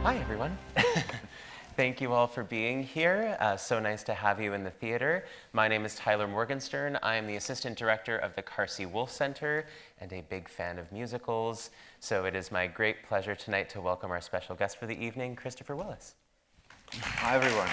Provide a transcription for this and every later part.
Hi, everyone. Thank you all for being here. So nice to have you in the theater. My name is Tyler Morgenstern. I am the Assistant Director of the Carsey-Wolf Center and a big fan of musicals. So it is my great pleasure tonight to welcome our special guest for the evening, Christopher Willis. Hi, everyone.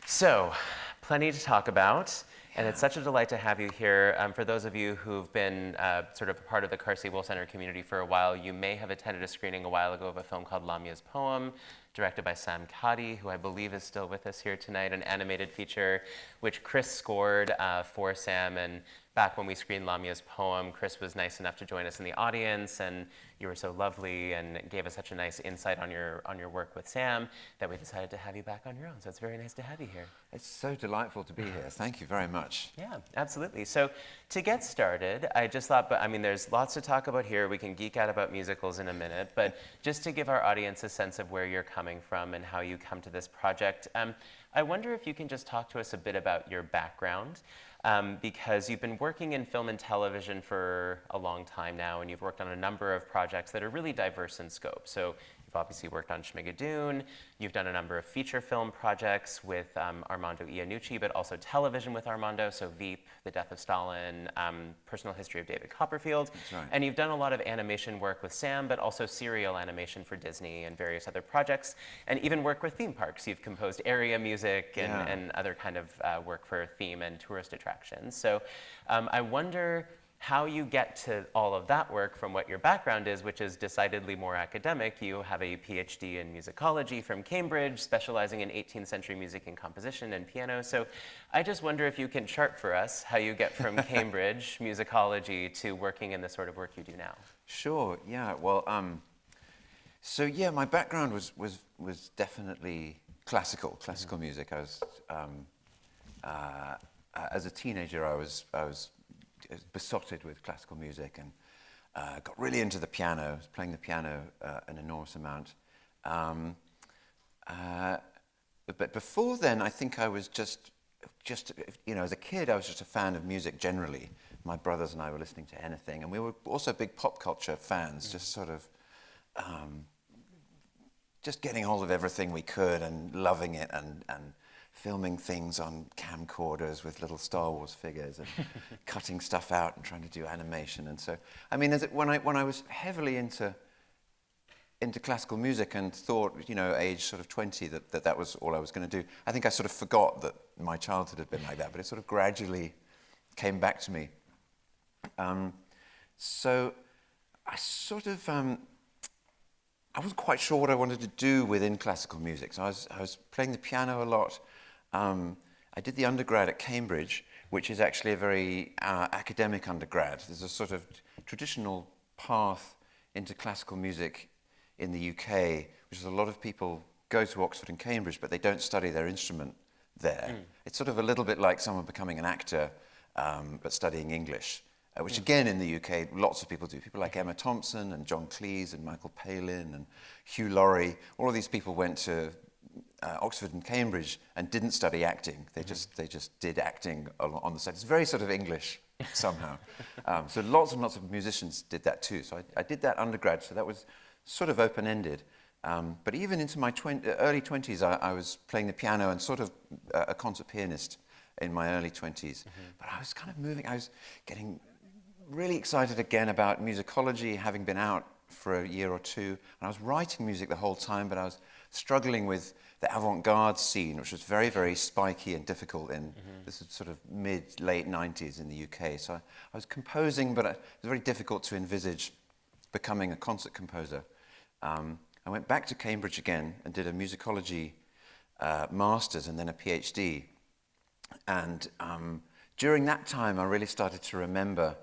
So, plenty to talk about. And it's such a delight to have you here. For those of you who've been sort of part of the Carsey-Wolf Center community for a while, you may have attended a screening a while ago of a film called Lamia's Poem, directed by Sam Cotty, who I believe is still with us here tonight, an animated feature which Chris scored for Sam. And back when we screened Lamia's Poem, Chris was nice enough to join us in the audience, and you were so lovely and gave us such a nice insight on your work with Sam that we decided to have you back on your own. So it's very nice to have you here. It's so delightful to be here. Thank you very much. Yeah, absolutely. So to get started, I just thought, I mean, there's lots to talk about here. We can geek out about musicals in a minute, but just to give our audience a sense of where you're coming from and how you come to this project, I wonder if you can just talk to us a bit about your background. Because you've been working in film and television for a long time now, and you've worked on a number of projects that are really diverse in scope. So you've obviously worked on Schmigadoon, you've done a number of feature film projects with Armando Iannucci, but also television with Armando, so Veep, The Death of Stalin, Personal History of David Copperfield. That's right. And you've done a lot of animation work with Sam, but also serial animation for Disney and various other projects, and even work with theme parks. You've composed area music and other kind of work for theme and tourist attractions. So I wonder how you get to all of that work from what your background is, which is decidedly more academic. You have a PhD in musicology from Cambridge, specializing in 18th century music and composition and piano. So I just wonder if you can chart for us how you get from Cambridge musicology to working in the sort of work you do now. Sure, yeah. Well, so yeah, my background was definitely classical music. I was, as a teenager, I was besotted with classical music and got really into the piano. I was playing the piano an enormous amount. But before then, I think I was just, as a kid, I was just a fan of music generally. My brothers and I were listening to anything, and we were also big pop culture fans, just sort of just getting hold of everything we could and loving it and filming things on camcorders with little Star Wars figures and cutting stuff out and trying to do animation. And so, I mean, when I was heavily into classical music and thought, age sort of 20, that was all I was going to do, I think I sort of forgot that my childhood had been like that, but it sort of gradually came back to me. So I sort of, I wasn't quite sure what I wanted to do within classical music. So I was playing the piano a lot. I did the undergrad at Cambridge, which is actually a very academic undergrad. There's a sort of traditional path into classical music in the UK, which is a lot of people go to Oxford and Cambridge, but they don't study their instrument there. It's sort of a little bit like someone becoming an actor, but studying English, which again in the UK, lots of people do. People like Emma Thompson and John Cleese and Michael Palin and Hugh Laurie. All of these people went to Oxford and Cambridge and didn't study acting. They just did acting on the side. It's very sort of English somehow. So lots and lots of musicians did that too. So I did that undergrad. So that was sort of open-ended. But even into my early 20s, I was playing the piano and sort of a concert pianist in my early 20s. But I was kind of moving. I was getting really excited again about musicology, having been out for a year or two. And I was writing music the whole time, but I was struggling with the avant-garde scene, which was very, very spiky and difficult in this is sort of late 90s in the UK. So I was composing, but it was very difficult to envisage becoming a concert composer. I went back to Cambridge again and did a musicology master's and then a PhD. And during that time, I really started to remember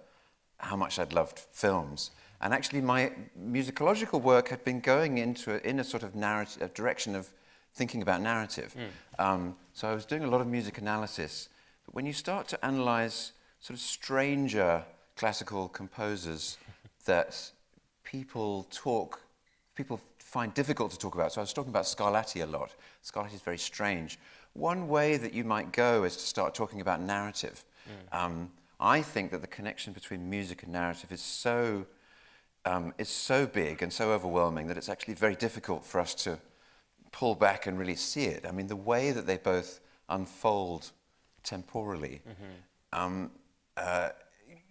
how much I'd loved films. And actually, my musicological work had been going in a sort of narrative, a direction of thinking about narrative. So I was doing a lot of music analysis. But when you start to analyze sort of stranger classical composers that people find difficult to talk about. So I was talking about Scarlatti a lot. Scarlatti is very strange. One way that you might go is to start talking about narrative. I think that the connection between music and narrative is so is so big and so overwhelming that it's actually very difficult for us to pull back and really see it. I mean, the way that they both unfold temporally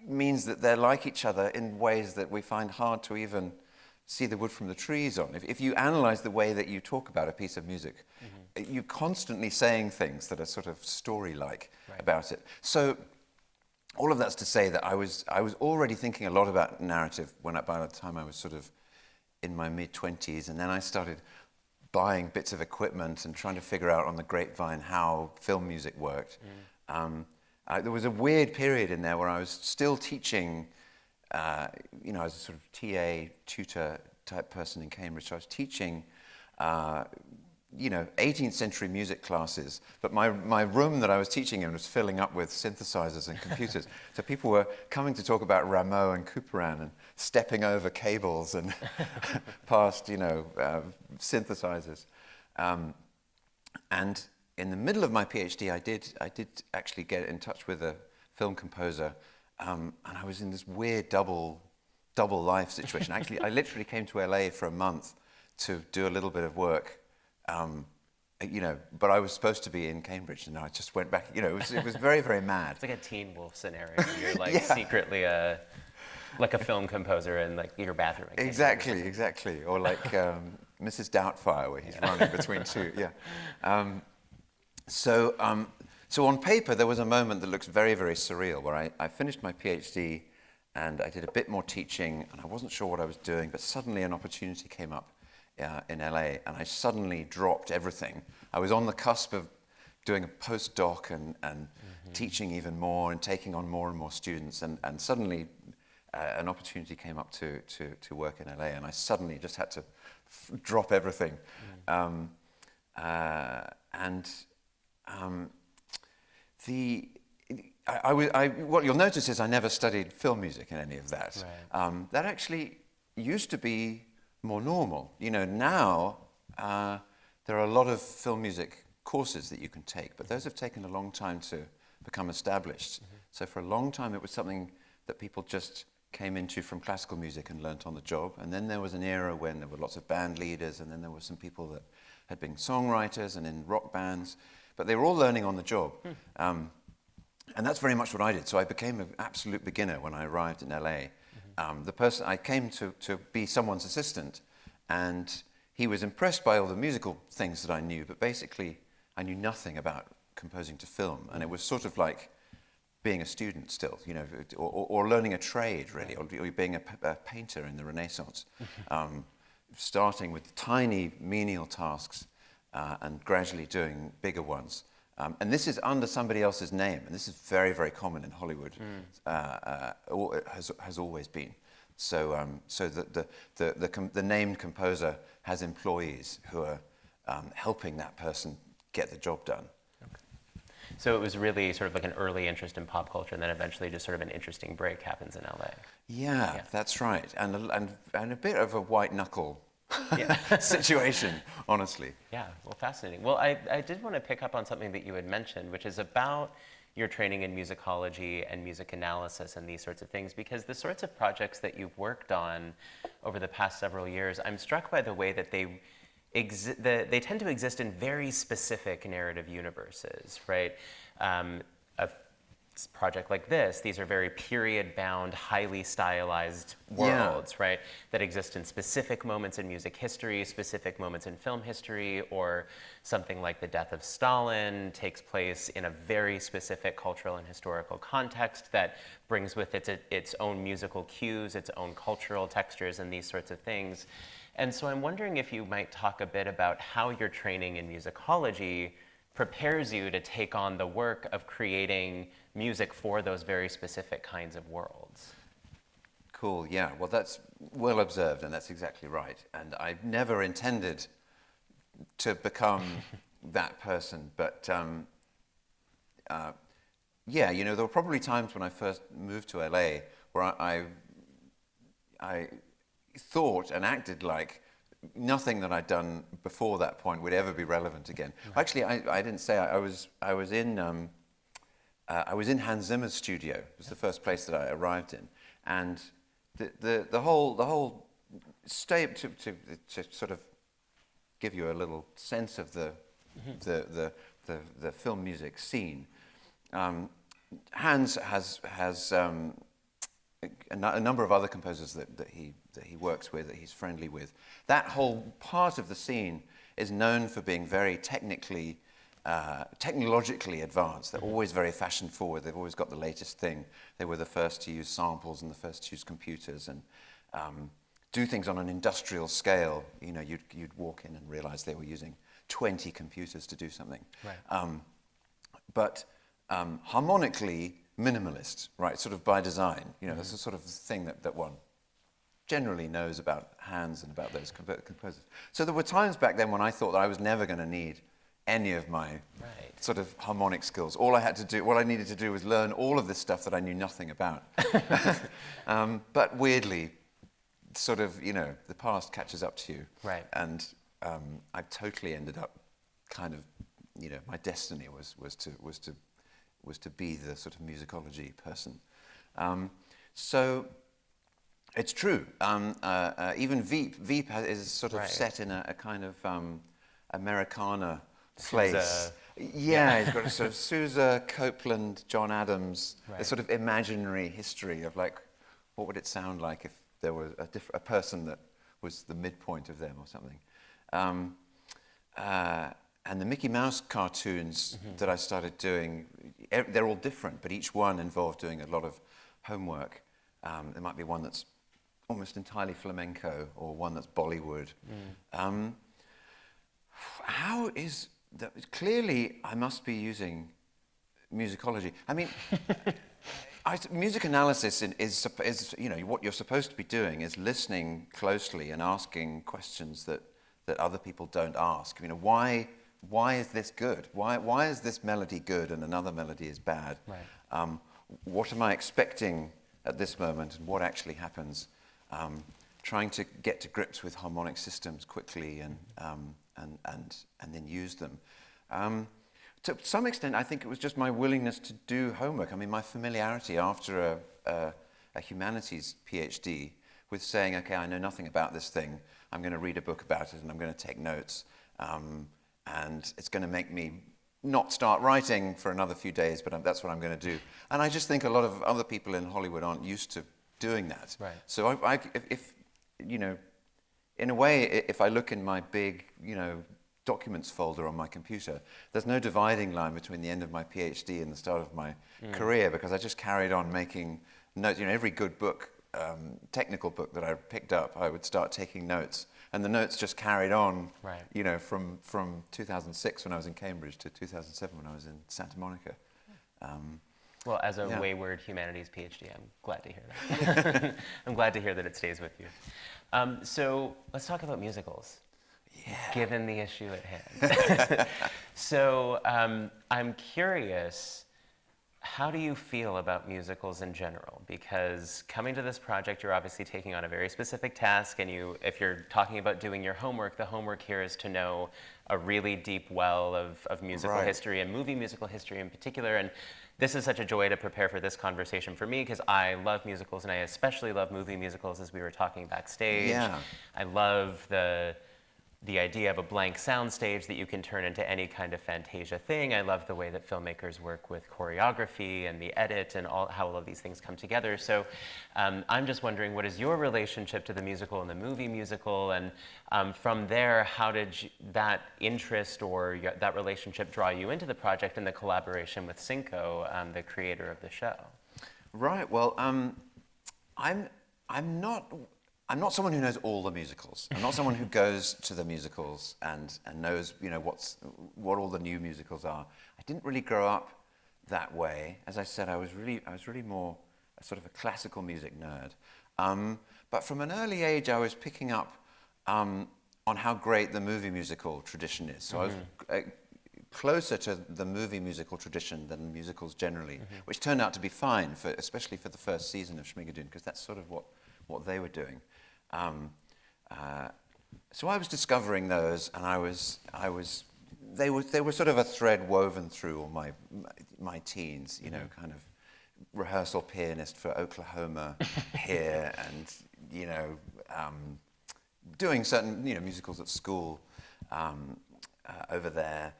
means that they're like each other in ways that we find hard to even see the wood from the trees on. If you analyze the way that you talk about a piece of music, you're constantly saying things that are sort of story-like about it. So all of that's to say that I was already thinking a lot about narrative by the time I was sort of in my mid-20s, and then I started buying bits of equipment and trying to figure out on the grapevine how film music worked. There was a weird period in there where I was still teaching, I was a sort of TA, tutor type person in Cambridge, so I was teaching 18th century music classes, but my room that I was teaching in was filling up with synthesizers and computers. So people were coming to talk about Rameau and Couperin and stepping over cables and past, synthesizers. And in the middle of my PhD, I did actually get in touch with a film composer, and I was in this weird double life situation. Actually, I literally came to LA for a month to do a little bit of work. But I was supposed to be in Cambridge, and I just went back. It was very, very mad. It's like a Teen Wolf scenario. You're like secretly like a film composer in like your bathroom. Exactly. Or like Mrs. Doubtfire, where he's running between two. Yeah. So on paper, there was a moment that looks very, very surreal, where I finished my PhD, and I did a bit more teaching, and I wasn't sure what I was doing, but suddenly an opportunity came up in LA, and I suddenly dropped everything. I was on the cusp of doing a postdoc and teaching even more and taking on more and more students, and suddenly an opportunity came up to work in LA, and I suddenly just had to drop everything. What you'll notice is I never studied film music in any of that. Right. That actually used to be more normal. Now there are a lot of film music courses that you can take, but those have taken a long time to become established. So for a long time it was something that people just came into from classical music and learnt on the job. And then there was an era when there were lots of band leaders, and then there were some people that had been songwriters and in rock bands, but they were all learning on the job. And that's very much what I did. So I became an absolute beginner when I arrived in LA. The person I came to be someone's assistant, and he was impressed by all the musical things that I knew, but basically I knew nothing about composing to film, and it was sort of like being a student still, or learning a trade really, or being a painter in the Renaissance, starting with tiny menial tasks and gradually doing bigger ones. And this is under somebody else's name, and this is very, very common in Hollywood. Has always been. So, the named composer has employees who are helping that person get the job done. Okay. So it was really sort of like an early interest in pop culture, and then eventually just sort of an interesting break happens in LA. Yeah, that's right, and a bit of a white knuckle. Situation, honestly. Yeah, well, fascinating. Well, I did want to pick up on something that you had mentioned, which is about your training in musicology and music analysis and these sorts of things, because the sorts of projects that you've worked on over the past several years, I'm struck by the way that they tend to exist in very specific narrative universes, right? A project like this, these are very period-bound, highly stylized worlds, right, that exist in specific moments in music history, specific moments in film history, or something like the death of Stalin takes place in a very specific cultural and historical context that brings with it its own musical cues, its own cultural textures, and these sorts of things. And so I'm wondering if you might talk a bit about how your training in musicology prepares you to take on the work of creating music for those very specific kinds of worlds. Cool, yeah. Well, that's well observed, and that's exactly right. And I've never intended to become that person, but there were probably times when I first moved to LA where I thought and acted like nothing that I'd done before that point would ever be relevant again. Right. Actually, I didn't say I was in Hans Zimmer's studio. It was the first place that I arrived in, and the whole state to sort of give you a little sense of the film music scene. Hans has a number of other composers that he works with, that he's friendly with. That whole part of the scene is known for being very technologically advanced. They're always very fashion forward. They've always got the latest thing. They were the first to use samples and the first to use computers and do things on an industrial scale. You know, you'd walk in and realize they were using 20 computers to do something. Right. But harmonically minimalist, right? Sort of by design. You know, that's the sort of thing that one generally knows about Hans and about those composers. So there were times back then when I thought that I was never going to need any of my sort of harmonic skills. All I needed to do was learn all of this stuff that I knew nothing about. But weirdly, sort of, you know, the past catches up to you. Right. And I totally ended up kind of, you know, my destiny was to be the sort of musicology person. So it's true. Even Veep is sort of set in a kind of Americana place. Yeah, he's got a sort of Sousa, Copeland, John Adams, a sort of imaginary history of like, what would it sound like if there was a person that was the midpoint of them or something. And the Mickey Mouse cartoons that I started doing, they're all different, but each one involved doing a lot of homework. There might be one that's almost entirely flamenco or one that's Bollywood. How is that? Clearly, I must be using musicology. I mean, music analysis is, you know, what you're supposed to be doing is listening closely and asking questions that other people don't ask. You know, why is this good? Why is this melody good and another melody is bad? Right. What am I expecting at this moment and what actually happens? Trying to get to grips with harmonic systems quickly and then use them. To some extent, I think it was just my willingness to do homework. I mean, my familiarity after a humanities PhD with saying, okay, I know nothing about this thing. I'm going to read a book about it and I'm going to take notes. And it's going to make me not start writing for another few days, but that's what I'm going to do. And I just think a lot of other people in Hollywood aren't used to doing that. Right. So if you know, in a way, if I look in my big, you know, documents folder on my computer, there's no dividing line between the end of my PhD and the start of my career, because I just carried on making notes. You know, every good book, technical book that I picked up, I would start taking notes. And the notes just carried on, you know, from 2006 when I was in Cambridge to 2007 when I was in Santa Monica. Well, as a wayward humanities PhD, I'm glad to hear that. I'm glad to hear that it stays with you. So let's talk about musicals, given the issue at hand. So I'm curious, how do you feel about musicals in general? Because coming to this project, you're obviously taking on a very specific task, and if you're talking about doing your homework, the homework here is to know a really deep well of musical history and movie musical history in particular. And this is such a joy to prepare for this conversation for me, because I love musicals, and I especially love movie musicals, as we were talking backstage. Yeah. I love the idea of a blank soundstage that you can turn into any kind of Fantasia thing. I love the way that filmmakers work with choreography and the edit and how all of these things come together. So I'm just wondering, what is your relationship to the musical and the movie musical? And from there, how did that interest or that relationship draw you into the project and the collaboration with Cinco, the creator of the show? Right. Well, I'm not someone who knows all the musicals. I'm not someone who goes to the musicals and knows, you know, what all the new musicals are. I didn't really grow up that way. As I said, I was really more a sort of a classical music nerd. But from an early age, I was picking up on how great the movie musical tradition is. So I was closer to the movie musical tradition than musicals generally, which turned out to be fine, especially for the first season of Schmigadoon, because that's sort of what they were doing. So I was discovering those, and they were sort of a thread woven through all my teens, you know, kind of rehearsal pianist for Oklahoma here, and doing certain musicals at school over there.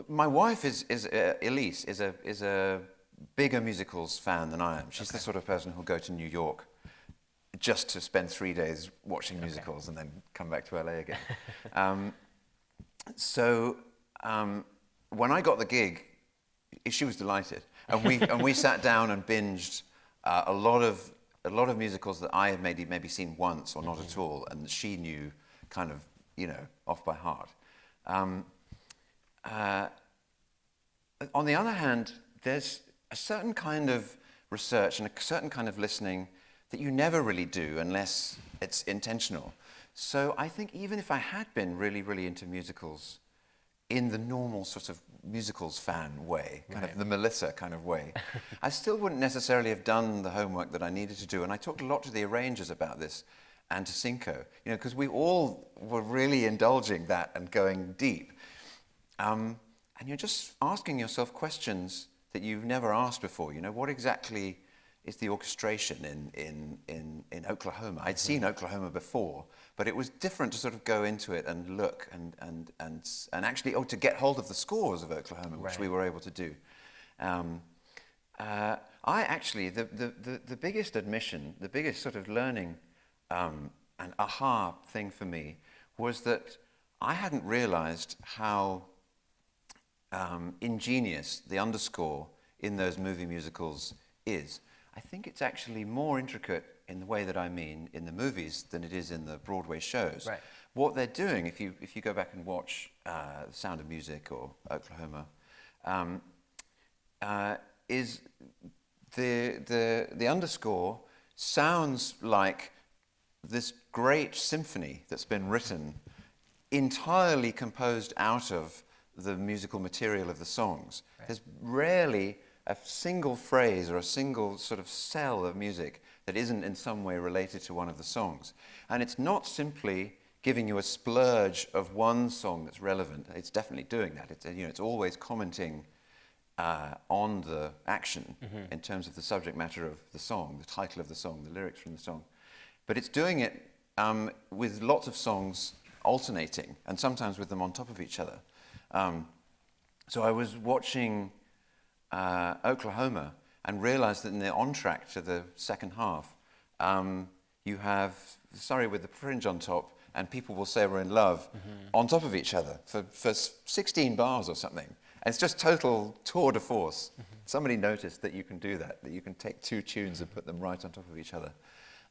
My wife Elise is a bigger musicals fan than I am. She's the sort of person who'll go to New York just to spend 3 days watching musicals and then come back to LA again. So when I got the gig, she was delighted, and we sat down and binged a lot of musicals that I had maybe seen once or not at all, and she knew kind of off by heart. On the other hand, there's a certain kind of research and a certain kind of listening that you never really do unless it's intentional. So I think even if I had been really, really into musicals in the normal sort of musicals fan way, kind of the Melissa kind of way, I still wouldn't necessarily have done the homework that I needed to do. And I talked a lot to the arrangers about this and to Cinco, because we all were really indulging that and going deep. And you're just asking yourself questions that you've never asked before. What exactly is the orchestration in Oklahoma? I'd seen Oklahoma before, but it was different to sort of go into it and look and actually to get hold of the scores of Oklahoma, which we were able to do. I actually, the biggest admission, the biggest sort of learning and aha thing for me was that I hadn't realized how ingenious the underscore in those movie musicals is. I think it's actually more intricate in the way that I mean in the movies than it is in the Broadway shows. Right. What they're doing, if you go back and watch The Sound of Music or Oklahoma, is the underscore sounds like this great symphony that's been written entirely composed out of the musical material of the songs. Right. There's rarely a single phrase or a single sort of cell of music that isn't in some way related to one of the songs. And it's not simply giving you a splurge of one song that's relevant. It's definitely doing that. It's always commenting on the action in terms of the subject matter of the song, the title of the song, the lyrics from the song. But it's doing it with lots of songs alternating, and sometimes with them on top of each other. So I was watching Oklahoma and realized that in the on-track to the second half, you have Sorry with the Fringe on top, and People Will Say We're in Love on top of each other for 16 bars or something. And it's just total tour de force. Somebody noticed that you can do that you can take two tunes and put them right on top of each other.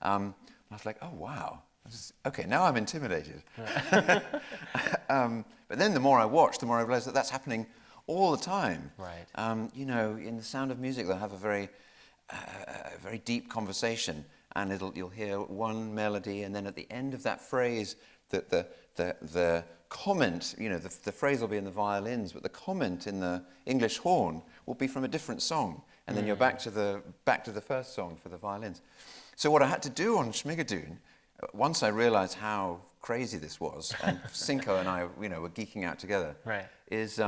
And I was like, oh, wow. Okay, now I'm intimidated. But then the more I watched, the more I realized that that's happening all the time. Right. In The Sound of Music, they'll have a very deep conversation, and you'll hear one melody, and then at the end of that phrase, the comment, the phrase will be in the violins, but the comment in the English horn will be from a different song, and then you're back to the first song for the violins. So what I had to do on Schmigadoon, once I realized how crazy this was, and Cinco and I, were geeking out together, is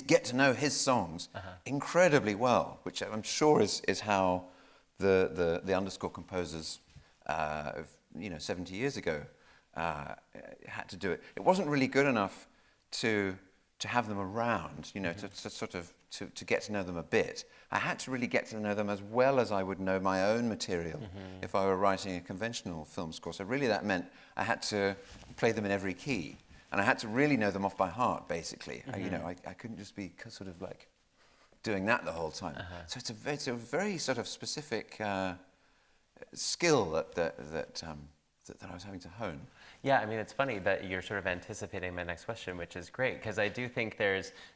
get to know his songs incredibly well, which I'm sure is how the underscore composers, 70 years ago, had to do it. It wasn't really good enough to have them around, to sort of to get to know them a bit. I had to really get to know them as well as I would know my own material if I were writing a conventional film score. So really that meant I had to play them in every key, and I had to really know them off by heart, basically. I couldn't just be sort of like doing that the whole time. So it's a very sort of specific skill that I was having to hone. Yeah, I mean, it's funny that you're sort of anticipating my next question, which is great, because I do think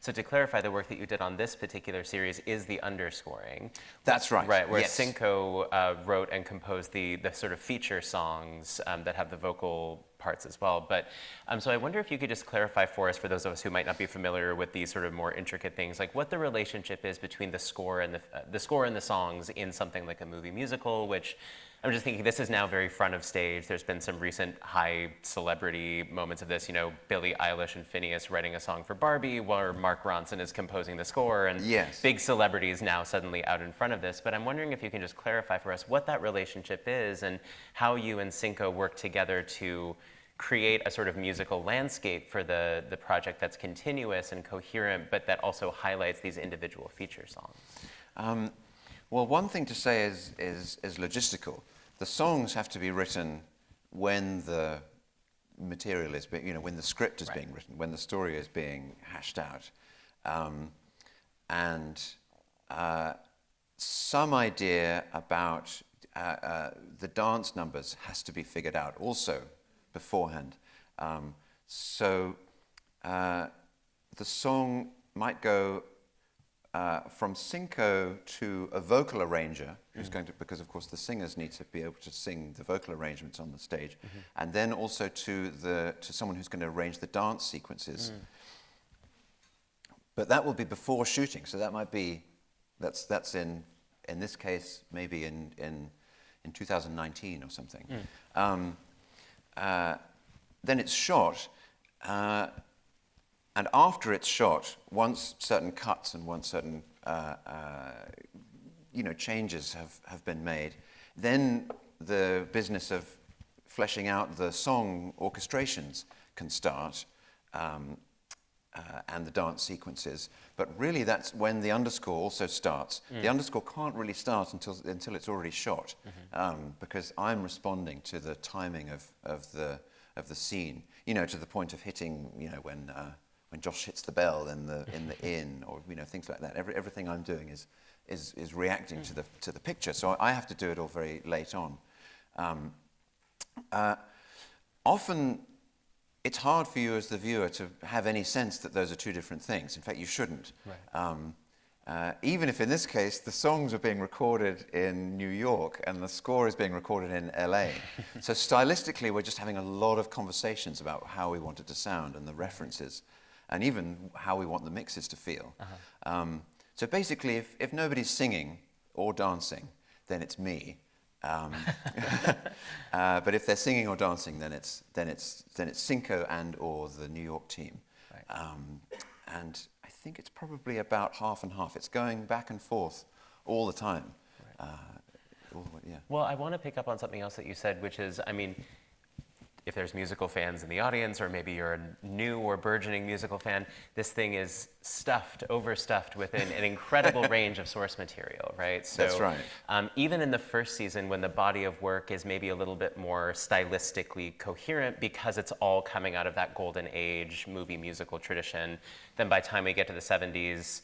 so to clarify, the work that you did on this particular series is the underscoring. That's right. Right, where Cinco wrote and composed the sort of feature songs that have the vocal parts as well. But so I wonder if you could just clarify for us, for those of us who might not be familiar with these sort of more intricate things, like what the relationship is between the score and the songs in something like a movie musical, which I'm just thinking this is now very front of stage. There's been some recent high celebrity moments of this, Billie Eilish and Phineas writing a song for Barbie, where Mark Ronson is composing the score, and Yes. big celebrities now suddenly out in front of this. But I'm wondering if you can just clarify for us what that relationship is and how you and Cinco work together to create a sort of musical landscape for the project that's continuous and coherent, but that also highlights these individual feature songs. Well, one thing to say is logistical. The songs have to be written when the material is being, when the script is being written, when the story is being hashed out. And some idea about the dance numbers has to be figured out also beforehand. So the song might go from Cinco to a vocal arranger who's going to, because of course the singers need to be able to sing the vocal arrangements on the stage, and then also to someone who's going to arrange the dance sequences. But that will be before shooting, so that might be that's in this case maybe in 2019 or something. Then it's shot. And after it's shot, once certain cuts and once certain changes have been made, then the business of fleshing out the song orchestrations can start, and the dance sequences. But really, that's when the underscore also starts. The underscore can't really start until it's already shot, because I'm responding to the timing of the scene. To the point of hitting, when Josh hits the bell in the inn, or things like that. Everything I'm doing is reacting to the picture. So I have to do it all very late on. Often, it's hard for you as the viewer to have any sense that those are two different things. In fact, you shouldn't. Right. Even if in this case the songs are being recorded in New York and the score is being recorded in LA. So stylistically, we're just having a lot of conversations about how we want it to sound and the references, and even how we want the mixes to feel. So basically, if nobody's singing or dancing, then it's me. But if they're singing or dancing, then it's Cinco and or the New York team. Right. And I think it's probably about half and half. It's going back and forth all the time. Right. Yeah. Well, I want to pick up on something else that you said, which is, if there's musical fans in the audience, or maybe you're a new or burgeoning musical fan, this thing is overstuffed with an incredible range of source material, right? So, that's right. Even in the first season, when the body of work is maybe a little bit more stylistically coherent because it's all coming out of that golden age movie musical tradition, then by the time we get to the 70s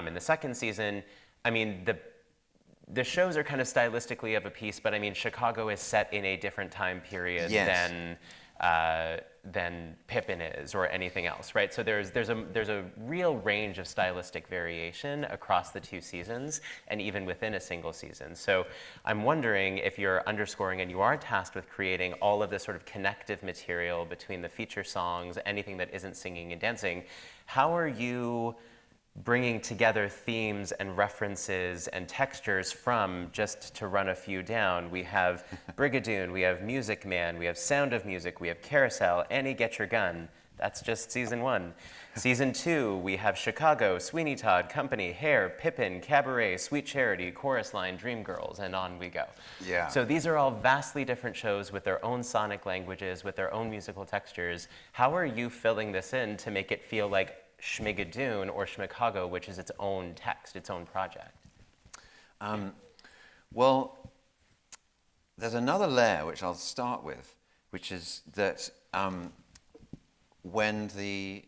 in the second season, the shows are kind of stylistically of a piece, but Chicago is set in a different time period than Pippin is, or anything else, right? So there's a real range of stylistic variation across the two seasons, and even within a single season. So I'm wondering, if you're underscoring and you are tasked with creating all of this sort of connective material between the feature songs, anything that isn't singing and dancing, how are you bringing together themes and references and textures from, just to run a few down, we have Brigadoon, we have Music Man, we have Sound of Music, we have Carousel, Annie Get Your Gun. That's just season 1. Season 2, we have Chicago, Sweeney Todd, Company, Hair, Pippin, Cabaret, Sweet Charity, Chorus Line, Dreamgirls, and on we go. Yeah. So these are all vastly different shows with their own sonic languages, with their own musical textures. How are you filling this in to make it feel like Schmigadoon or Schmicago, which is its own text, its own project? Well, there's another layer which I'll start with, which is that when the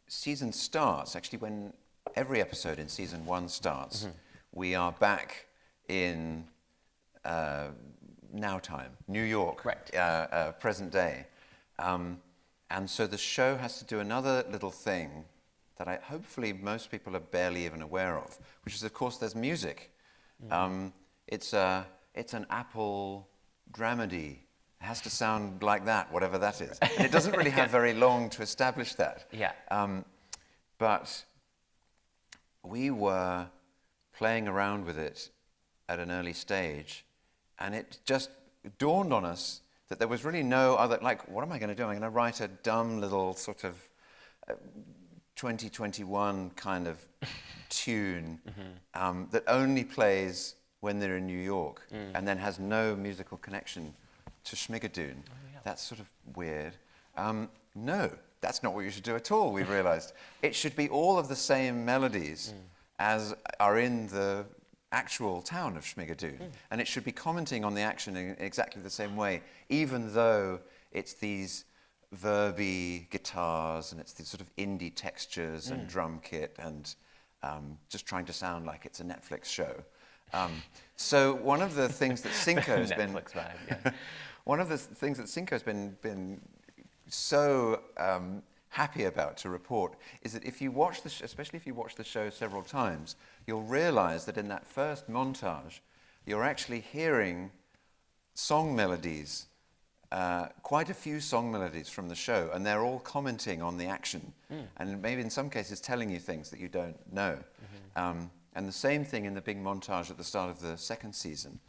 season starts, actually when every episode in season 1 starts, we are back in now time, New York, right. Present day. And so the show has to do another little thing that hopefully most people are barely even aware of, which is, of course, there's music. It's an Apple dramedy. It has to sound like that, whatever that is. And it doesn't really have very long to establish that. Yeah. But we were playing around with it at an early stage, And it just dawned on us that there was really no other, like, what am I going to do? Am I going to write a dumb little sort of 2021 kind of tune that only plays when they're in New York and then has no musical connection to Schmigadoon? That's sort of weird. No, that's not what you should do at all, we realized. It should be all of the same melodies as are in the actual town of Schmigadoon. And it should be commenting on the action in exactly the same way, even though it's these verby guitars and it's these sort of indie textures and drum kit and just trying to sound like it's a Netflix show. So one of the things that Cinco's been... Netflix vibe, yeah. One of the things that Cinco's been so happy about to report is that if you watch especially if you watch the show several times, you'll realize that in that first montage, you're actually hearing song melodies, quite a few song melodies from the show, and they're all commenting on the action, and maybe in some cases telling you things that you don't know. And the same thing in the big montage at the start of the second season.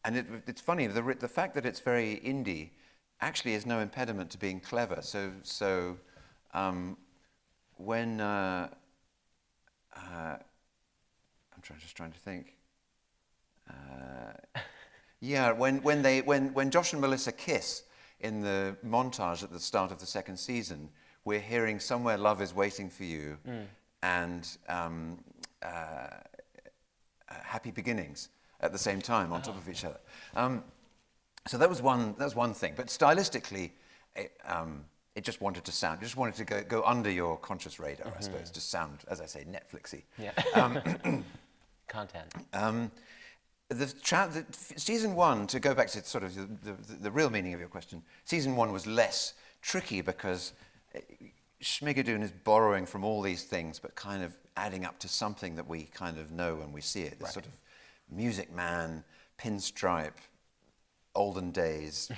And it's funny, the fact that it's very indie actually is no impediment to being clever. So when I'm just trying to think. Yeah, when Josh and Melissa kiss in the montage at the start of the second season, we're hearing "Somewhere Love Is Waiting for You" and "Happy Beginnings" at the same time on top of each other. So that was one thing. But stylistically, it just wanted to sound. It just wanted to go under your conscious radar, I suppose. Just sound, as I say, Netflixy. Yeah. Content. Season one, to go back to sort of the real meaning of your question, season one was less tricky because Schmigadoon is borrowing from all these things, but kind of adding up to something that we kind of know when we see it. This sort of Music Man, pinstripe, olden days,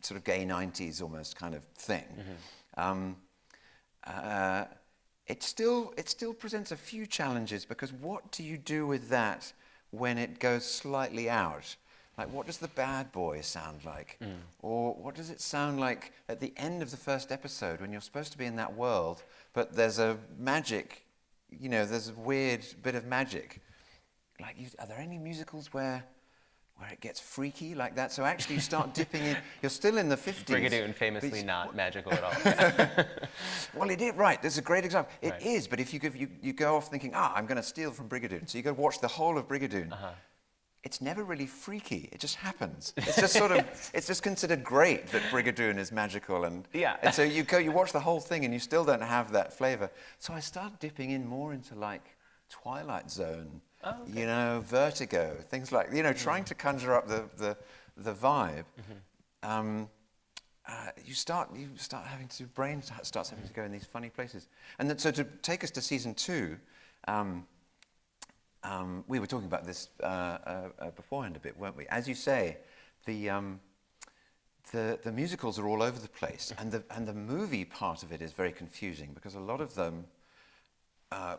sort of gay 90s almost kind of thing. It still presents a few challenges, because what do you do with that when it goes slightly out? Like, what does the bad boy sound like? Or what does it sound like at the end of the first episode when you're supposed to be in that world, but there's a magic, there's a weird bit of magic. Like, are there any musicals where it gets freaky like that? So actually you start dipping in, you're still in the 50s. Brigadoon, famously not magical at all. Well, it is, right, that's a great example. It is, but if you go off thinking, I'm going to steal from Brigadoon, so you go watch the whole of Brigadoon, it's never really freaky, it just happens. It's just sort of, it's just considered great that Brigadoon is magical, and so you watch the whole thing and you still don't have that flavor. So I start dipping in more into like Twilight Zone, Vertigo, things like, trying to conjure up the vibe. You start having to, brain starts having to go in these funny places. And so to take us to season 2, we were talking about this beforehand a bit, weren't we? As you say, the musicals are all over the place, and the movie part of it is very confusing, because a lot of them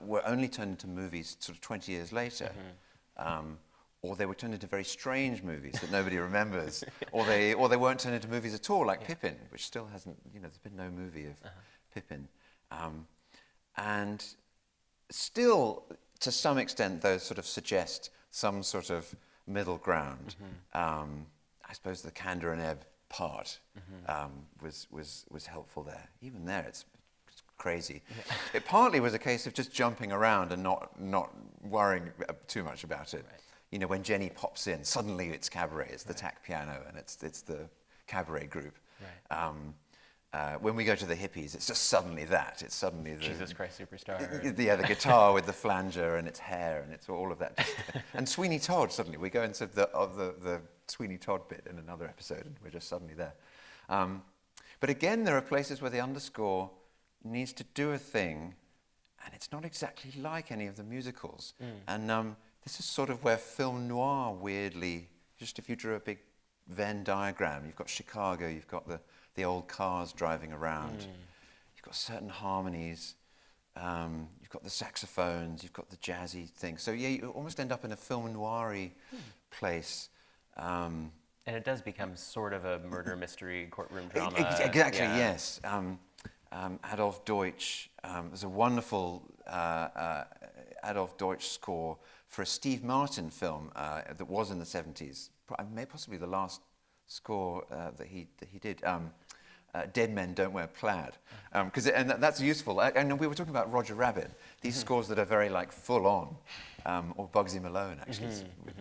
were only turned into movies sort of 20 years later, or they were turned into very strange movies that nobody remembers, or they weren't turned into movies at all, like Pippin, which still hasn't, there's been no movie of Pippin, and still, to some extent, those sort of suggest some sort of middle ground. I suppose the Candor and Ebb part was helpful there. Even there, it's crazy. It partly was a case of just jumping around and not worrying too much about it. When Jenny pops in, suddenly it's cabaret, it's the tack piano, and it's the cabaret group. When we go to the hippies, it's just suddenly that. It's suddenly the Jesus Christ Superstar. The guitar with the flanger and its hair, and it's all of that. And Sweeney Todd, suddenly we go into the Sweeney Todd bit in another episode, and we're just suddenly there. But again, there are places where the underscore needs to do a thing, and it's not exactly like any of the musicals. And this is sort of where film noir weirdly, just if you drew a big Venn diagram, you've got Chicago, you've got the old cars driving around, you've got certain harmonies, You've got the saxophones, you've got the jazzy thing. So yeah, you almost end up in a film noir-y place. And it does become sort of a murder mystery courtroom drama. Exactly, yeah. yes. Adolf Deutsch, there's a wonderful Adolf Deutsch score for a Steve Martin film that was in the 70s, possibly the last score that he did. Dead Men Don't Wear Plaid, and that's useful. And we were talking about Roger Rabbit, these scores that are very like full on, or Bugsy Malone actually,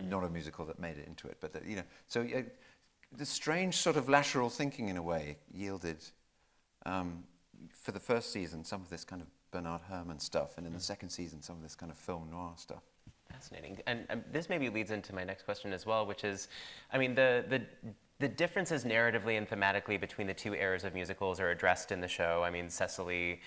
not a musical that made it into it, but so the strange sort of lateral thinking in a way yielded for the first season some of this kind of Bernard Herrmann stuff, and in the second season some of this kind of film noir stuff. Fascinating. And this maybe leads into my next question as well, which is, I mean, the differences narratively and thematically between the two eras of musicals are addressed in the show. I mean, Cecily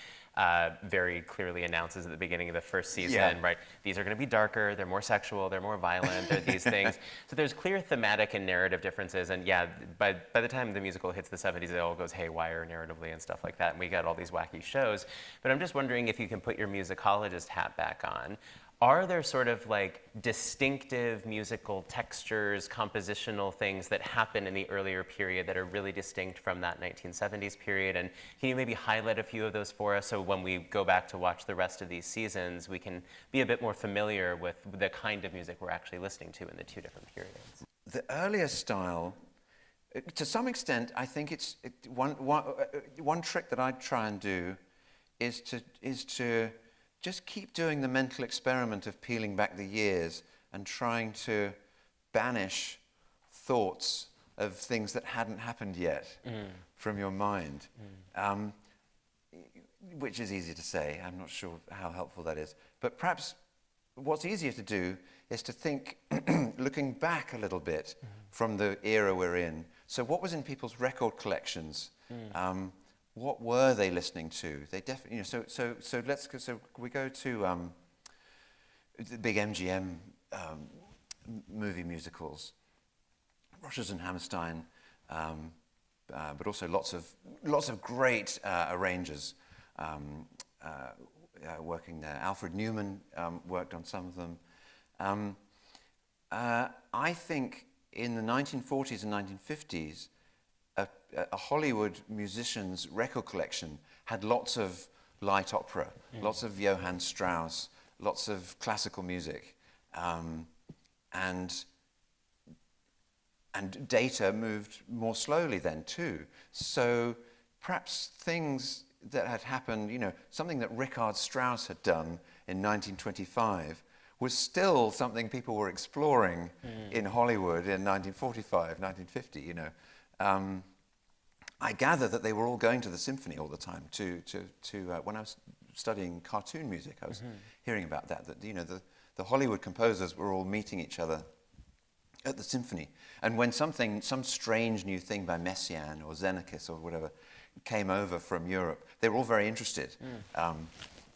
very clearly announces at the beginning of the first season, right, these are going to be darker, they're more sexual, they're more violent, they're these things. So there's clear thematic and narrative differences, and yeah, by the time the musical hits the 70s, it all goes haywire narratively and stuff like that, and we got all these wacky shows. But I'm just wondering if you can put your musicologist hat back on. Are there sort of like distinctive musical textures, compositional things that happen in the earlier period that are really distinct from that 1970s period? And can you maybe highlight a few of those for us so when we go back to watch the rest of these seasons, we can be a bit more familiar with the kind of music we're actually listening to in the two different periods? The earlier style, to some extent, I think one trick that I try and do is to just keep doing the mental experiment of peeling back the years and trying to banish thoughts of things that hadn't happened yet from your mind, which is easy to say. I'm not sure how helpful that is. But perhaps what's easier to do is to think, looking back a little bit from the era we're in. So what was in people's record collections? What were they listening to? They definitely, so we go to the big MGM movie musicals, Rodgers and Hammerstein, but also lots of great arrangers working there. Alfred Newman worked on some of them. I think in the 1940s and 1950s, a Hollywood musician's record collection had lots of light opera, lots of Johann Strauss, lots of classical music, and data moved more slowly then too. So perhaps things that had happened, something that Richard Strauss had done in 1925 was still something people were exploring in Hollywood in 1945, 1950, I gather that they were all going to the symphony all the time. When I was studying cartoon music, I was hearing about that the Hollywood composers were all meeting each other at the symphony. And when some strange new thing by Messiaen or Xenakis or whatever came over from Europe, they were all very interested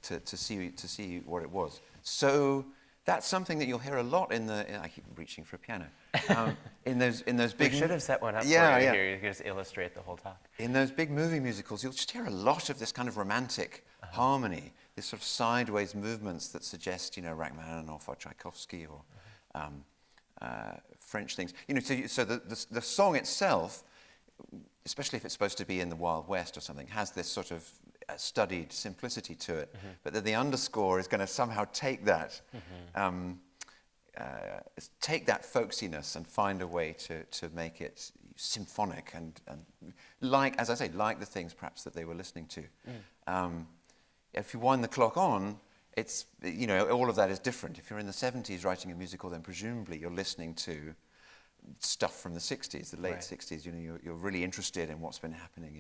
to see what it was. So that's something that you'll hear a lot I keep reaching for a piano. In those big. We should have set one up for you here. You could just illustrate the whole talk. In those big movie musicals, you'll just hear a lot of this kind of romantic harmony, this sort of sideways movements that suggest, Rachmaninoff or Tchaikovsky or French things. So the song itself, especially if it's supposed to be in the Wild West or something, has this sort of studied simplicity to it, but then the underscore is going to somehow take that folksiness and find a way to make it symphonic and like, as I say, like the things perhaps that they were listening to. If you wind the clock on, it's, all of that is different. If you're in the 70s writing a musical, then presumably you're listening to stuff from the 60s, the late 60s. You're really interested in what's been happening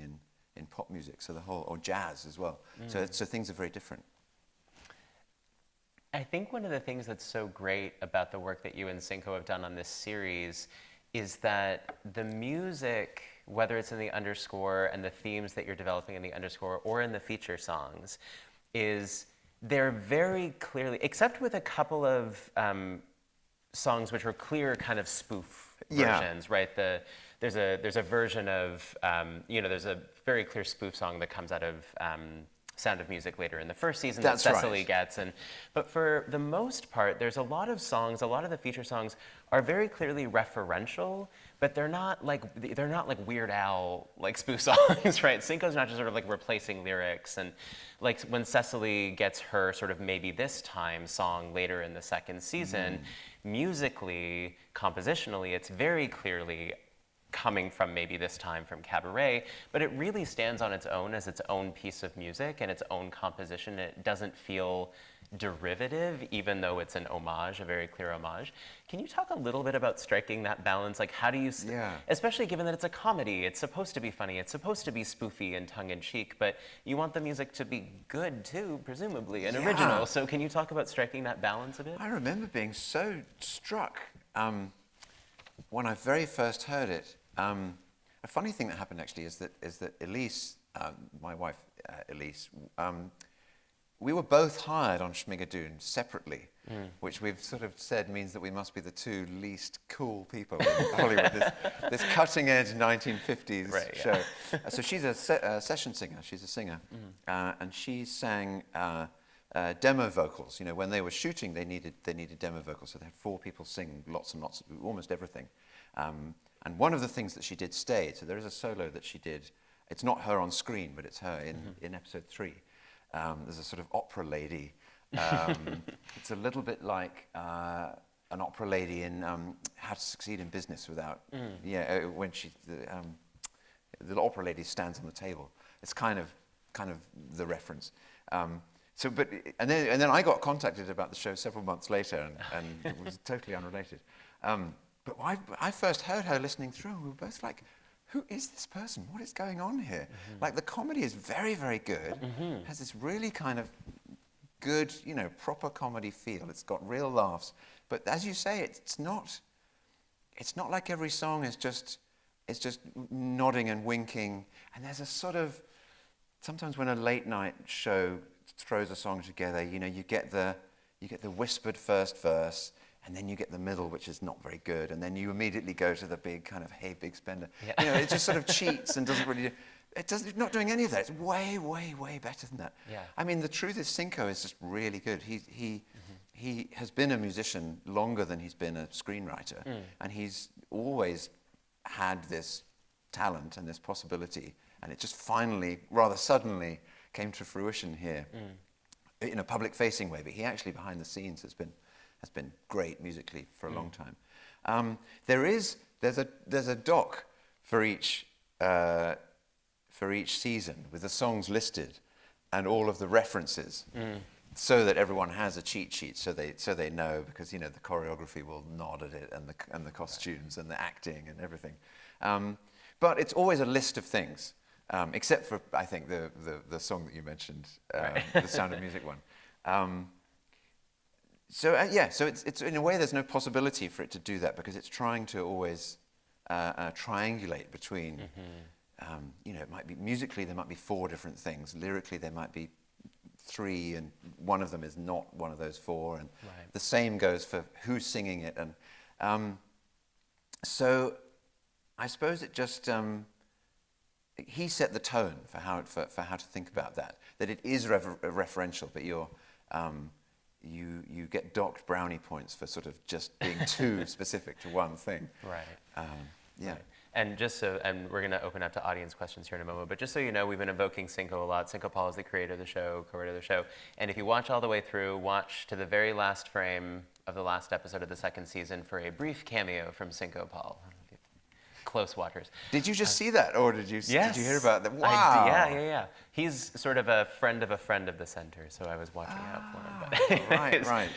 in pop music, or jazz as well. So things are very different. I think one of the things that's so great about the work that you and Cinco have done on this series is that the music, whether it's in the underscore and the themes that you're developing in the underscore or in the feature songs, they're very clearly, except with a couple of songs which are clear kind of spoof versions, right? There's a version of, there's a very clear spoof song that comes out of Sound of Music later in the first season That's that Cecily right. gets. But for the most part, there's a lot of songs, a lot of the feature songs are very clearly referential, but they're not like Weird Al like spoof songs, right? Cinco's not just sort of like replacing lyrics, and like when Cecily gets her sort of Maybe This Time song later in the second season, musically, compositionally, it's very clearly coming from Maybe This Time from Cabaret, but it really stands on its own as its own piece of music and its own composition. It doesn't feel derivative, even though it's an homage, a very clear homage. Can you talk a little bit about striking that balance? Like, how do you, especially given that it's a comedy, it's supposed to be funny, it's supposed to be spoofy and tongue-in-cheek, but you want the music to be good too, presumably, and original. So can you talk about striking that balance a bit? I remember being so struck when I very first heard it. A funny thing that happened actually is that Elise, my wife Elise, we were both hired on Schmigadoon separately, which we've sort of said means that we must be the two least cool people in Hollywood. This cutting-edge 1950s show. So she's a session singer. She's a singer, and she sang demo vocals. You know, when they were shooting, they needed demo vocals. So they had 4 people sing lots and lots, almost everything. And one of the things that she did stayed, so there is a solo that she did. It's not her on screen, but it's her in episode 3. There's a sort of opera lady. It's a little bit like an opera lady in How to Succeed in Business Without, when the opera lady stands on the table. It's kind of the reference. And then I got contacted about the show several months later, and it was totally unrelated. But I first heard her listening through, and we were both like, who is this person? What is going on here? Like, the comedy is very, very good. Has this really kind of good, proper comedy feel. It's got real laughs. But as you say, it's not like every song is just nodding and winking. And there's a sort of, sometimes when a late night show throws a song together, you get the whispered first verse, and then you get the middle, which is not very good, and then you immediately go to the big kind of, hey, big spender. Yeah. It just sort of cheats and doesn't really it's not doing any of that. It's way, way, way better than that. Yeah. I mean, the truth is Cinco is just really good. He has been a musician longer than he's been a screenwriter, and he's always had this talent and this possibility, and it just finally, rather suddenly, came to fruition here in a public-facing way, but he actually, behind the scenes, has been great musically for a long time. There's a doc for each season with the songs listed and all of the references, so that everyone has a cheat sheet, so they know, because the choreography will nod at it, and the costumes and the acting and everything. But it's always a list of things, except for, I think, the song that you mentioned, the Sound of Music one. So it's in a way there's no possibility for it to do that, because it's trying to always triangulate between, it might be musically there might be 4 different things, lyrically there might be 3, and one of them is not one of those 4, and the same goes for who's singing it, and so I suppose it just he set the tone for how to think about that it is referential, but you get docked brownie points for sort of just being too specific to one thing. Right. Right. And we're going to open up to audience questions here in a moment, but just so you know, we've been evoking Cinco a lot. Cinco Paul is the creator of the show, co-writer of the show, and if you watch all the way through, watch to the very last frame of the last episode of the second season for a brief cameo from Cinco Paul. Close watchers. Did you just see that, or did you hear about that? Wow. Yeah. He's sort of a friend of the center, so I was watching out for him. But right.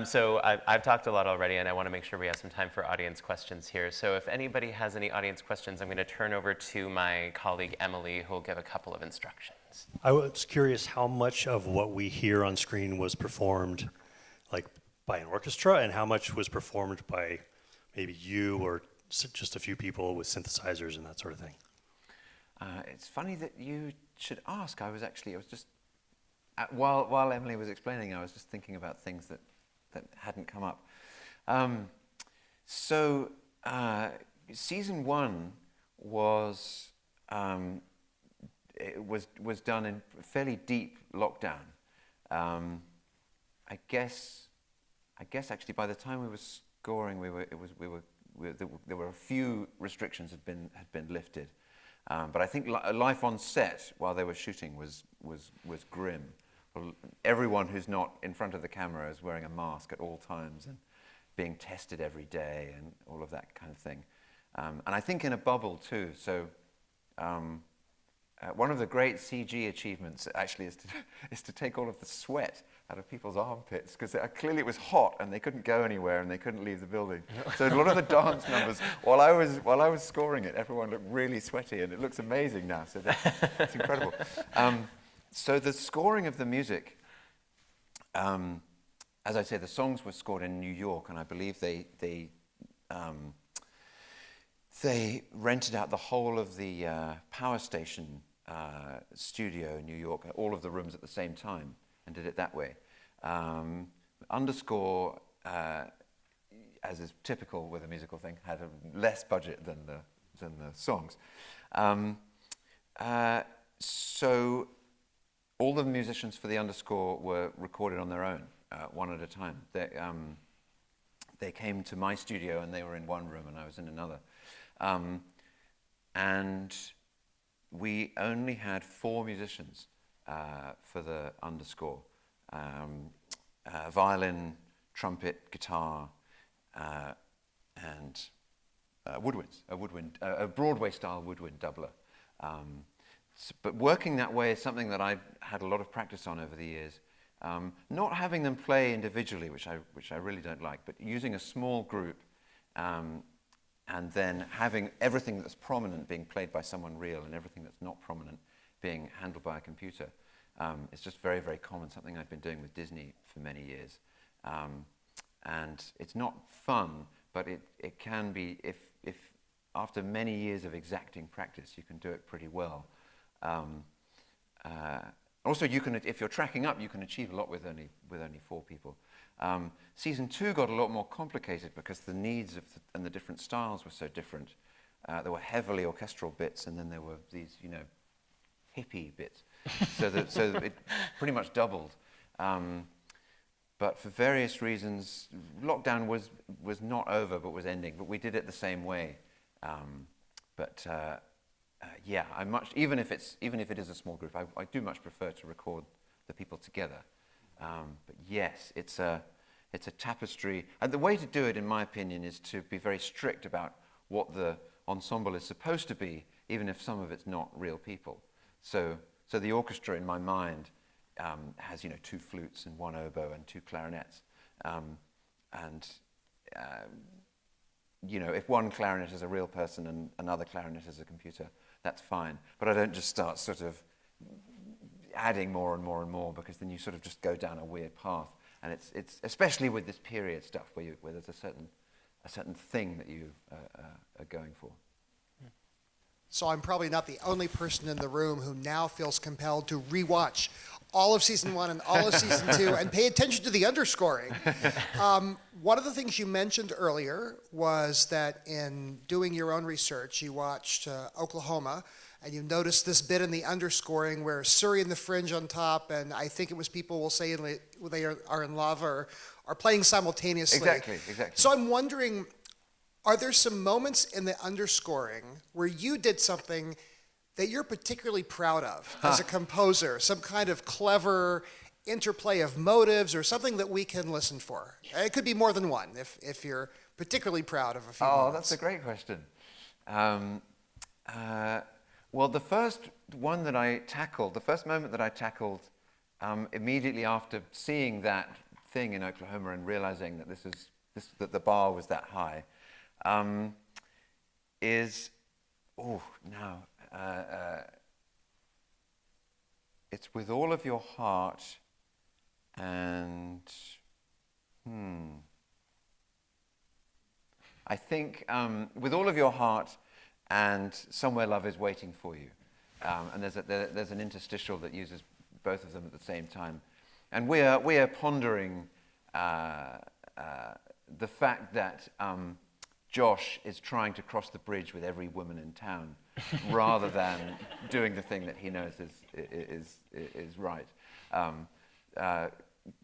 So I've talked a lot already, and I want to make sure we have some time for audience questions here. So if anybody has any audience questions, I'm going to turn over to my colleague Emily, who will give a couple of instructions. I was curious how much of what we hear on screen was performed like by an orchestra, and how much was performed by maybe you or just a few people with synthesizers and that sort of thing. It's funny that you should ask. I was just while Emily was explaining, I was just thinking about things that hadn't come up. Season 1 was it was done in fairly deep lockdown. I guess actually by the time we were scoring, there were a few restrictions had been lifted, but I think life on set while they were shooting was grim. Well, everyone who's not in front of the camera is wearing a mask at all times and being tested every day and all of that kind of thing. And I think in a bubble too. So one of the great CG achievements actually is to take all of the sweat out of people's armpits, because clearly it was hot and they couldn't go anywhere and they couldn't leave the building. So a lot of the dance numbers, while I was scoring it, everyone looked really sweaty, and it looks amazing now. So that's incredible. So the scoring of the music, as I say, the songs were scored in New York, and I believe they rented out the whole of the power station studio in New York, all of the rooms at the same time, and did it that way. Underscore, as is typical with a musical thing, had a less budget than the songs. So all the musicians for the Underscore were recorded on their own, one at a time. They came to my studio and they were in one room and I was in another. And we only had 4 musicians for the Underscore. Violin, trumpet, guitar, and woodwinds, a Broadway-style woodwind doubler. But working that way is something that I had a lot of practice on over the years. Not having them play individually, which I really don't like, but using a small group, and then having everything that's prominent being played by someone real and everything that's not prominent being handled by a computer. It's just very, very common, something I've been doing with Disney for many years. And it's not fun, but it can be, if after many years of exacting practice, you can do it pretty well. Also, if you're tracking up, you can achieve a lot with only 4 people. Season 2 got a lot more complicated because the needs and the different styles were so different. There were heavily orchestral bits, and then there were these, hippie bits. So it pretty much doubled. But for various reasons, lockdown was not over, but was ending. But we did it the same way. Yeah, even if it is a small group, I do much prefer to record the people together. But yes, it's a tapestry, and the way to do it, in my opinion, is to be very strict about what the ensemble is supposed to be, even if some of it's not real people. So the orchestra, in my mind, has 2 flutes and 1 oboe and 2 clarinets, if one clarinet is a real person and another clarinet is a computer, that's fine. But I don't just start sort of adding more and more and more, because then you sort of just go down a weird path. And it's especially with this period stuff where there's a certain thing that you are going for. So I'm probably not the only person in the room who now feels compelled to rewatch all of season 1 and all of season 2 and pay attention to the underscoring. One of the things you mentioned earlier was that in doing your own research, you watched Oklahoma, and you noticed this bit in the underscoring where Surrey and the Fringe on top, and I think it was people will say they are in love or are playing simultaneously. Exactly. So I'm wondering, are there some moments in the underscoring where you did something that you're particularly proud of as a composer, some kind of clever interplay of motives or something that we can listen for? It could be more than one if you're particularly proud of a few moments. That's a great question. Well, the first moment that I tackled immediately after seeing that thing in Oklahoma and realizing that that the bar was that high, it's with all of your heart and I think with all of your heart and Somewhere Love Is Waiting For You. And there's an interstitial that uses both of them at the same time. And we are pondering the fact that Josh is trying to cross the bridge with every woman in town. rather than doing the thing that he knows is right.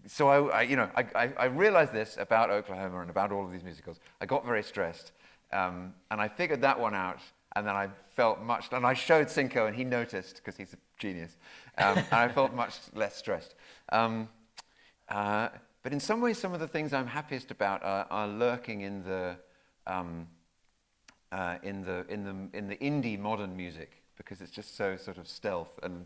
So I realized this about Oklahoma and about all of these musicals. I got very stressed, and I figured that one out. And then I felt and I showed Cinco, and he noticed because he's a genius. And I felt much less stressed. But in some ways, some of the things I'm happiest about are lurking in the indie modern music, because it's just so sort of stealth, and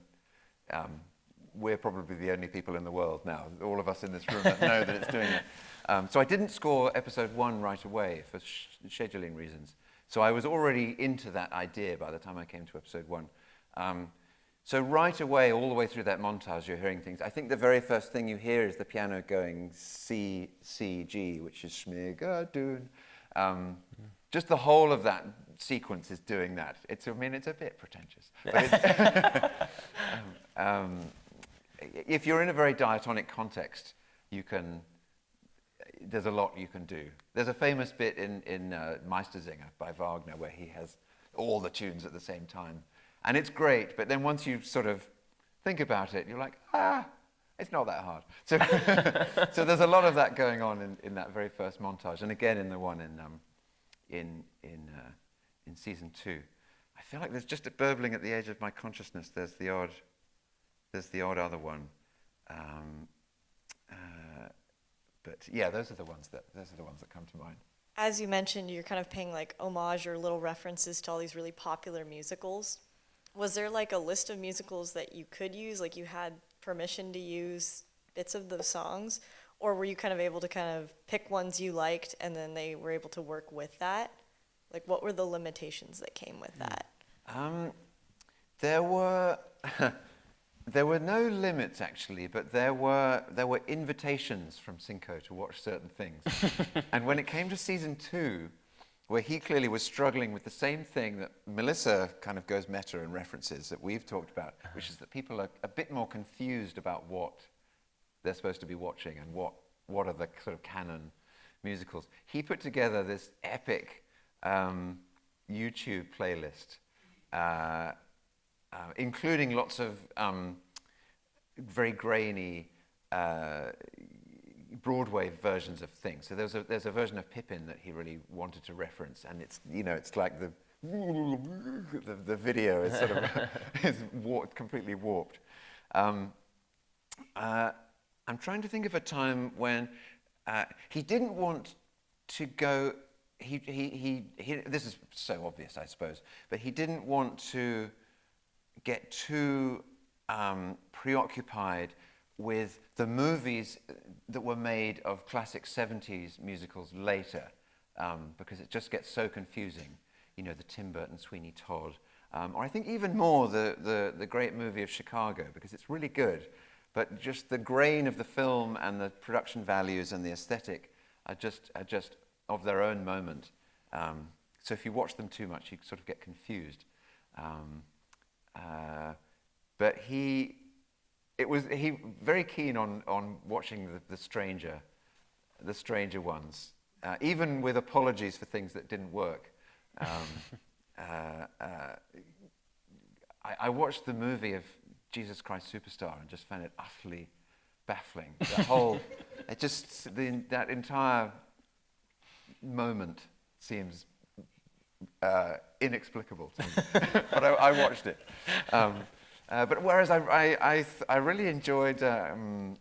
we're probably the only people in the world now, all of us in this room, that know that it's doing it. So I didn't score episode 1 right away for scheduling reasons. So I was already into that idea by the time I came to episode 1. So right away, all the way through that montage, you're hearing things. I think the very first thing you hear is the piano going C, C, G, which is Schmigadoon. Just the whole of that sequence is doing that. It's a bit pretentious. But if you're in a very diatonic context, there's a lot you can do. There's a famous bit in Meistersinger by Wagner where he has all the tunes at the same time. And it's great, but then once you sort of think about it, you're like, it's not that hard. So, so there's a lot of that going on in that very first montage, and again in the one in season 2. I feel like there's just a burbling at the edge of my consciousness. There's the odd other one. But yeah, those are the ones that come to mind. As you mentioned, you're kind of paying like homage or little references to all these really popular musicals. Was there like a list of musicals that you could use, like you had permission to use bits of those songs, or were you kind of able to kind of pick ones you liked and then they were able to work with that? Like, what were the limitations that came with that? There were no limits, actually, but there were invitations from Cinco to watch certain things. And when it came to season 2, where he clearly was struggling with the same thing that Melissa kind of goes meta and references that we've talked about, which is that people are a bit more confused about what they're supposed to be watching and what are the sort of canon musicals. He put together this epic YouTube playlist, including lots of very grainy Broadway versions of things. So there's a version of Pippin that he really wanted to reference, and it's like the video is sort of is completely warped. I'm trying to think of a time when he didn't want to go. He this is so obvious, I suppose, but he didn't want to get too preoccupied with the movies that were made of classic 70s musicals later, because it just gets so confusing. The Tim Burton Sweeney Todd, or I think even more the great movie of Chicago, because it's really good, but just the grain of the film and the production values and the aesthetic are just of their own moment. So if you watch them too much, you sort of get confused. But he very keen on watching the stranger ones, even with apologies for things that didn't work. I watched the movie of Jesus Christ Superstar and just found it utterly baffling. That entire moment seems inexplicable to me. But I watched it. But whereas I really enjoyed the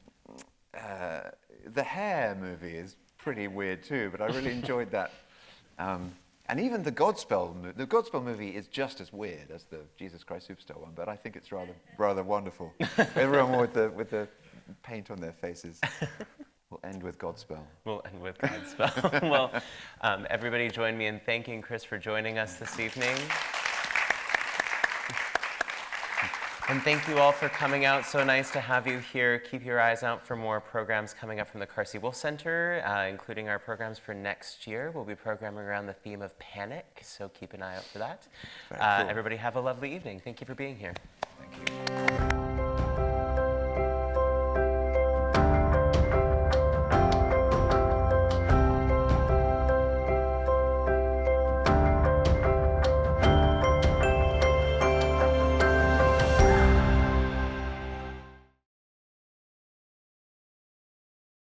Hair movie is pretty weird too, but I really enjoyed that. And even the Godspell movie is just as weird as the Jesus Christ Superstar one, but I think it's rather wonderful. Everyone with the paint on their faces. We'll end with Godspell. We'll end with Godspell. Well, everybody join me in thanking Chris for joining us this evening. And thank you all for coming out. So nice to have you here. Keep your eyes out for more programs coming up from the Carsey-Wolf Center, including our programs for next year. We'll be programming around the theme of panic, so keep an eye out for that. Cool. Everybody have a lovely evening. Thank you for being here. Thank you.